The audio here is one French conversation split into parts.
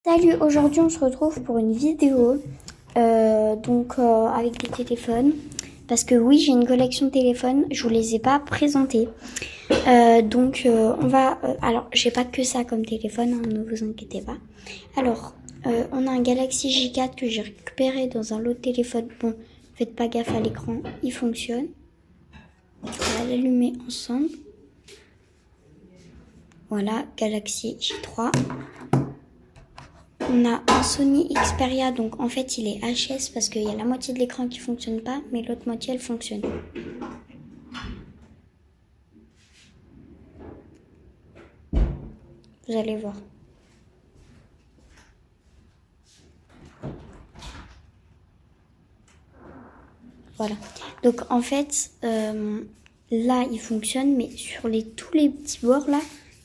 Salut, aujourd'hui on se retrouve pour une vidéo avec des téléphones parce que oui, j'ai une collection de téléphones, je vous les ai pas présentés. Alors j'ai pas que ça comme téléphone, hein, ne vous inquiétez pas. Alors on a un Galaxy J4 que j'ai récupéré dans un lot de téléphone. Bon, faites pas gaffe à l'écran, il fonctionne. On va l'allumer ensemble. Voilà, Galaxy J3. On a un Sony Xperia, donc en fait il est HS parce qu'il y a la moitié de l'écran qui fonctionne pas, mais l'autre moitié elle fonctionne. Vous allez voir. Voilà. Donc en fait, là il fonctionne, mais sur tous les petits bords là,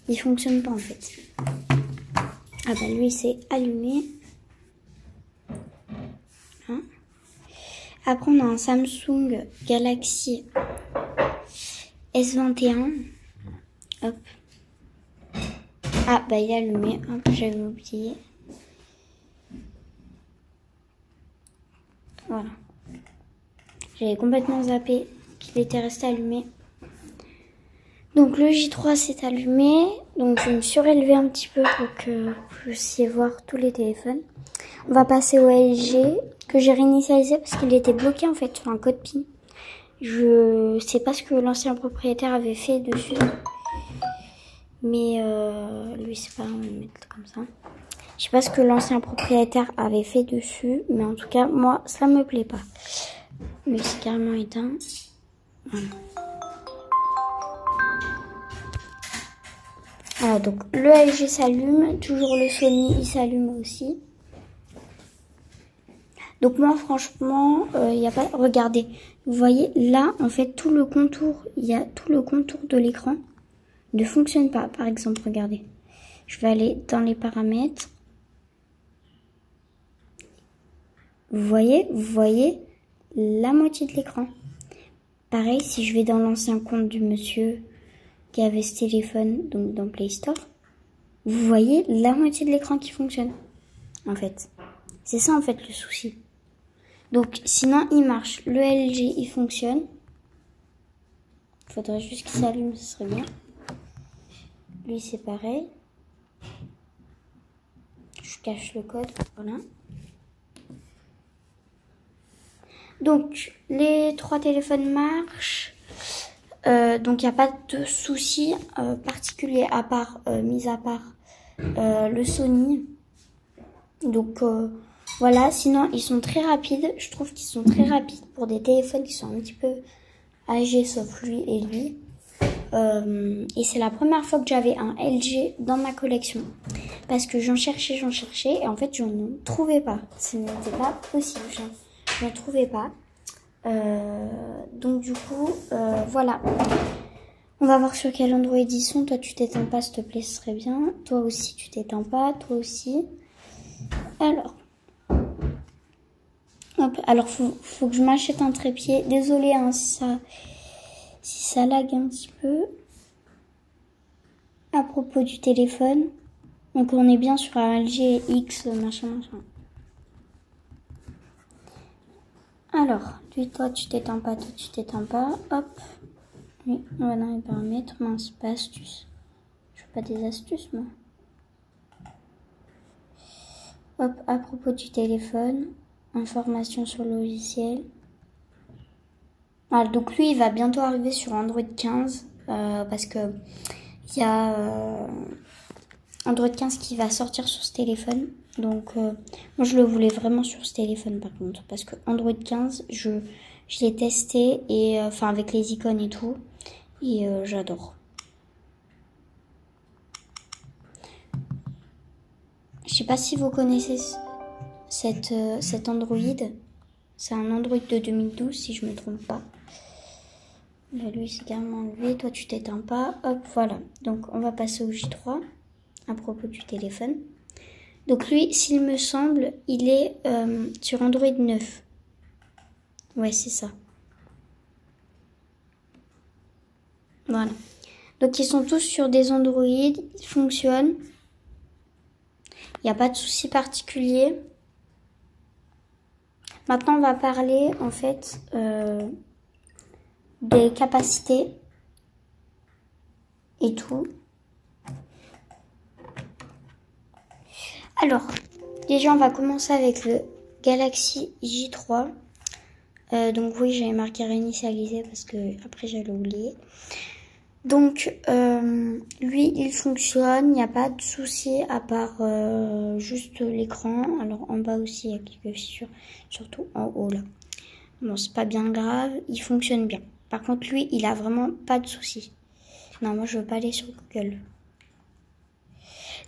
il fonctionne pas en fait. Ah bah lui c'est allumé. Hein. Après on a un Samsung Galaxy S21. Hop. Ah bah il est allumé. Hop, j'avais oublié. Voilà. J'avais complètement zappé qu'il était resté allumé. Donc le J3 s'est allumé. Donc je me suis surélevée un petit peu pour que vous puissiez voir tous les téléphones. On va passer au LG que j'ai réinitialisé parce qu'il était bloqué en fait sur un code PIN. Je sais pas ce que l'ancien propriétaire avait fait dessus. Mais lui c'est pas, on va le mettre comme ça. Je sais pas ce que l'ancien propriétaire avait fait dessus. Mais en tout cas moi ça me plaît pas. Lui c'est carrément éteint. Voilà. Voilà, donc le LG s'allume, toujours le Sony il s'allume aussi. Donc moi franchement, il n'y a pas... Regardez, vous voyez là en fait tout le contour, il y a tout le contour de l'écran ne fonctionne pas. Par exemple, regardez, je vais aller dans les paramètres. Vous voyez la moitié de l'écran. Pareil, si je vais dans l'ancien compte du monsieur qui avait ce téléphone, donc dans Play Store, vous voyez la moitié de l'écran qui fonctionne. En fait, c'est ça en fait le souci. Donc sinon il marche. Le LG il fonctionne. Il faudrait juste qu'il s'allume, ce serait bien. Lui c'est pareil. Je cache le code, voilà. Donc les trois téléphones marchent. Donc il n'y a pas de souci particulier à part, mis à part le Sony. Donc voilà, sinon ils sont très rapides. Je trouve qu'ils sont très rapides pour des téléphones qui sont un petit peu âgés, sauf lui et lui. Et c'est la première fois que j'avais un LG dans ma collection. Parce que j'en cherchais, et en fait je n'en trouvais pas. Ce n'était pas possible, je n'en trouvais pas. Donc du coup, voilà. On va voir sur quel Android ils sont. Toi tu t'éteins pas s'il te plaît, ce serait bien. Toi aussi tu t'éteins pas, toi aussi. Alors, hop, alors faut que je m'achète un trépied. Désolée hein, si ça lag un petit peu. À propos du téléphone, donc on est bien sur un LG X machin. Alors, toi tu t'éteins pas, hop. Oui, on va dans les paramètres, mince, pas astuce. Je fais pas des astuces moi. Hop, à propos du téléphone, information sur le logiciel. Ah, donc lui il va bientôt arriver sur Android 15 parce que il y a Android 15 qui va sortir sur ce téléphone. Donc moi je le voulais vraiment sur ce téléphone par contre. Parce que Android 15 je l'ai testé et enfin avec les icônes et tout. Et j'adore. Je sais pas si vous connaissez cet Android. C'est un Android de 2012 si je me trompe pas. Là, lui c'est carrément enlevé. Toi tu t'éteins pas. Hop voilà. Donc on va passer au J3 à propos du téléphone. Donc lui, s'il me semble, il est sur Android 9. Ouais, c'est ça. Voilà. Donc ils sont tous sur des Android, ils fonctionnent. Il n'y a pas de souci particulier. Maintenant, on va parler en fait des capacités et tout. Alors, déjà, on va commencer avec le Galaxy J3. Donc oui, j'avais marqué réinitialiser parce que après j'allais oublier. Donc lui, il fonctionne, il n'y a pas de souci à part juste l'écran. Alors en bas aussi, il y a quelques fissures, surtout en haut là. Bon, c'est pas bien grave, il fonctionne bien. Par contre, lui, il a vraiment pas de souci. Non, moi je veux pas aller sur Google.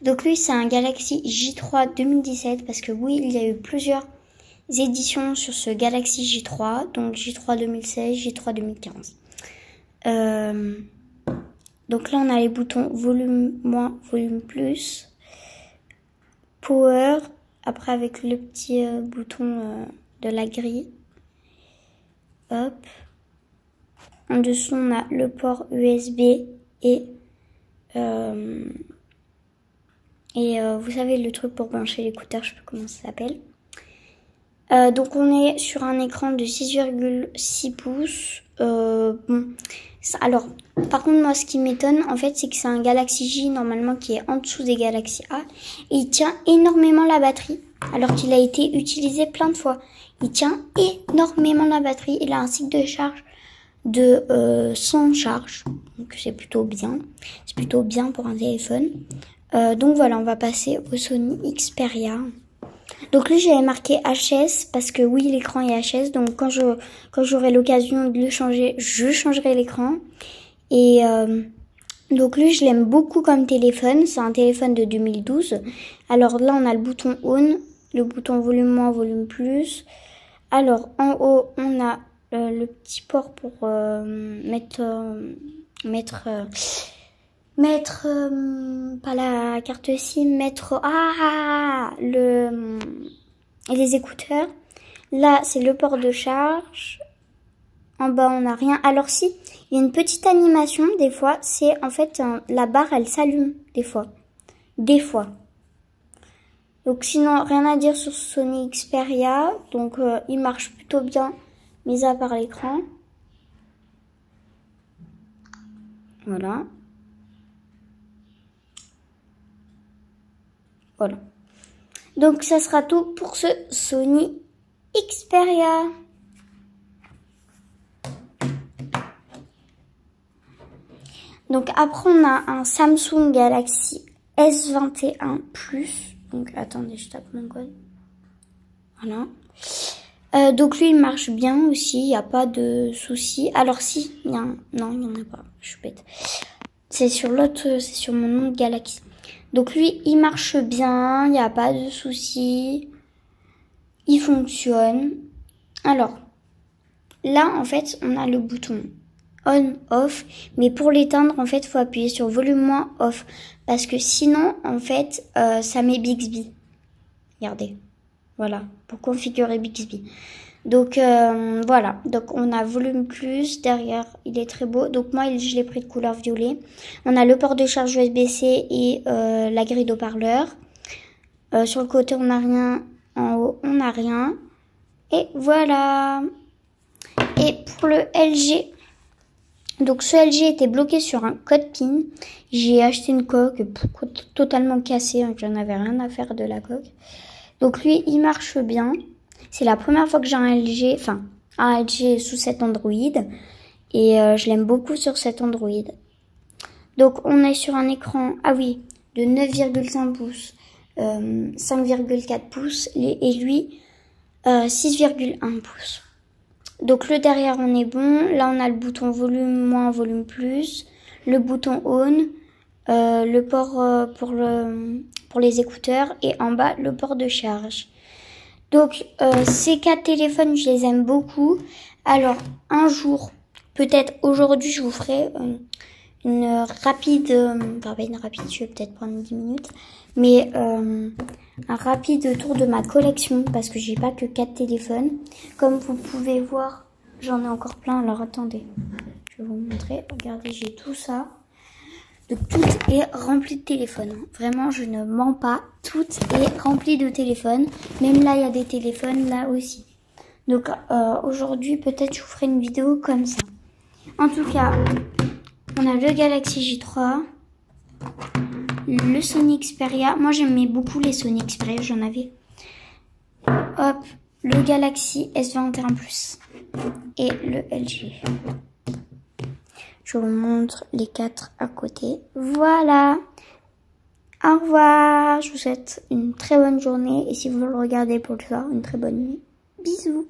Donc lui, c'est un Galaxy J3 2017 parce que oui, il y a eu plusieurs éditions sur ce Galaxy J3, donc J3 2016, J3 2015. Donc là, on a les boutons volume moins, volume plus, power, après avec le petit bouton de la grille. Hop. En dessous, on a le port USB et vous savez, le truc pour brancher l'écouteur, je sais pas comment ça s'appelle. Donc on est sur un écran de 6,6 pouces. Bon, alors, par contre, moi, ce qui m'étonne, en fait, c'est que c'est un Galaxy J, normalement, qui est en dessous des Galaxy A. Et il tient énormément la batterie, alors qu'il a été utilisé plein de fois. Il tient énormément la batterie. Il a un cycle de charge de 100 charges. Donc, c'est plutôt bien. C'est plutôt bien pour un téléphone. Donc, voilà, on va passer au Sony Xperia. Donc lui, j'avais marqué HS parce que oui, l'écran est HS. Donc quand j'aurai l'occasion de le changer, je changerai l'écran. Et donc lui, je l'aime beaucoup comme téléphone. C'est un téléphone de 2012. Alors là, on a le bouton on, le bouton volume moins, volume plus. Alors en haut, on a le petit port pour mettre pas la carte SIM, mettre les écouteurs. Là, c'est le port de charge. En bas, on n'a rien. Alors si, il y a une petite animation des fois. C'est en fait la barre, elle s'allume des fois. Des fois. Donc sinon, rien à dire sur Sony Xperia. Donc il marche plutôt bien, mis à part l'écran. Voilà. Voilà. Donc ça sera tout pour ce Sony Xperia. Donc après on a un Samsung Galaxy S21 Plus. Donc attendez, je tape mon code. Voilà. Donc lui il marche bien aussi, il n'y a pas de souci. Alors si, non, il n'y en a pas, je suis bête. C'est sur l'autre, c'est sur mon autre Galaxy. Donc lui, il marche bien, il n'y a pas de souci, il fonctionne. Alors, là, en fait, on a le bouton on-off, mais pour l'éteindre, en fait, il faut appuyer sur volume moins off, parce que sinon, en fait, ça met Bixby. Regardez, voilà, pour configurer Bixby. Donc, voilà, donc on a volume plus, derrière, il est très beau. Donc moi, je l'ai pris de couleur violet. On a le port de charge USB-C et la grille d'haut-parleur. Sur le côté, on n'a rien. En haut, on n'a rien. Et voilà. Et pour le LG, donc ce LG était bloqué sur un code PIN. J'ai acheté une coque totalement cassée, donc j'en avais rien à faire de la coque. Donc lui, il marche bien. C'est la première fois que j'ai un LG, enfin un LG sous cet Android. Et je l'aime beaucoup sur cet Android. Donc on est sur un écran, ah oui, de 9,5 pouces, 5,4 pouces et lui 6,1 pouces. Donc le derrière on est bon. Là on a le bouton volume moins, volume plus, le bouton on, le port pour les écouteurs et en bas le port de charge. Donc ces 4 téléphones je les aime beaucoup. Alors un jour, peut-être aujourd'hui je vous ferai une rapide, enfin pas une rapide, je vais peut-être prendre 10 minutes, mais un rapide tour de ma collection parce que j'ai pas que 4 téléphones. Comme vous pouvez voir, j'en ai encore plein. Alors attendez, je vais vous montrer. Regardez, j'ai tout ça. Donc tout est rempli de téléphones. Vraiment, je ne mens pas. Tout est rempli de téléphones. Même là, il y a des téléphones, là aussi. Donc aujourd'hui, peut-être je vous ferai une vidéo comme ça. En tout cas, on a le Galaxy J3, le Sony Xperia. Moi, j'aimais beaucoup les Sony Xperia, j'en avais. Hop, le Galaxy S21 Plus et le LG. Je vous montre les 4 à côté. Voilà. Au revoir. Je vous souhaite une très bonne journée. Et si vous le regardez pour le soir, une très bonne nuit. Bisous.